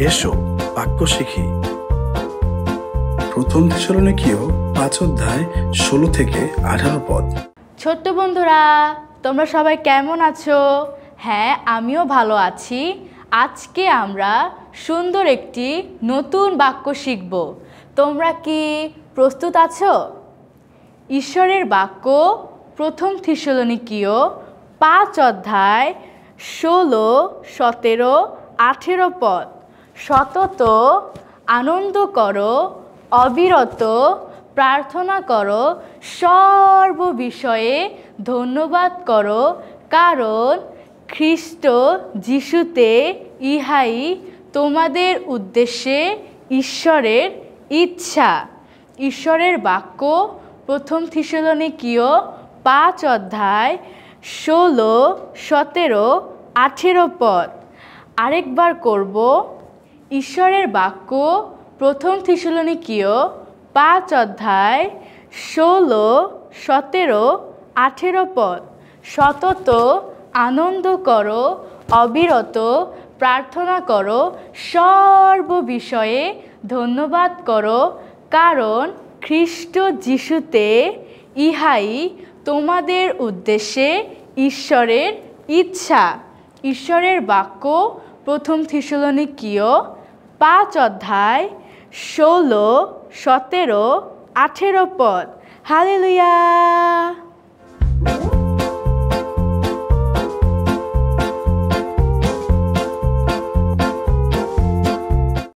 এসো বাক্য শিখি। প্রথম থেসলোনিকীয় 5:16-18 ছোট্ট বন্ধুরা, তোমরা সবাই কেমন আছো? হ্যাঁ, আমিও ভালো আছি। আজকে আমরা সুন্দর একটি নতুন বাক্য শিখব। তোমরা কি প্রস্তুত আছো? ঈশ্বরের বাক্য প্রথম থেসলোনিকীয় 5:16-17-18 সতত আনন্দ করো, অবিরত প্রার্থনা করো, সর্ব বিষয়ে ধন্যবাদ করো, কারণ খ্রিস্ট যিশুতে ইহাই তোমাদের উদ্দেশ্যে ঈশ্বরের ইচ্ছা। ঈশ্বরের বাক্য প্রথম থেসলোনিকীয় 5:16-17-18 আরেকবার করব। ঈশ্বরের বাক্য প্রথম থেসলোনিকীয় 5:16-17-18 সতত আনন্দ করো, অবিরত প্রার্থনা করো, সর্ব বিষয়ে ধন্যবাদ করো, কারণ খ্রিস্ট যিশুতে ইহাই তোমাদের উদ্দেশ্যে ঈশ্বরের ইচ্ছা। ঈশ্বরের বাক্য প্রথম থেসলোনিকীয় 5:16-17-18 হালেলুয়া।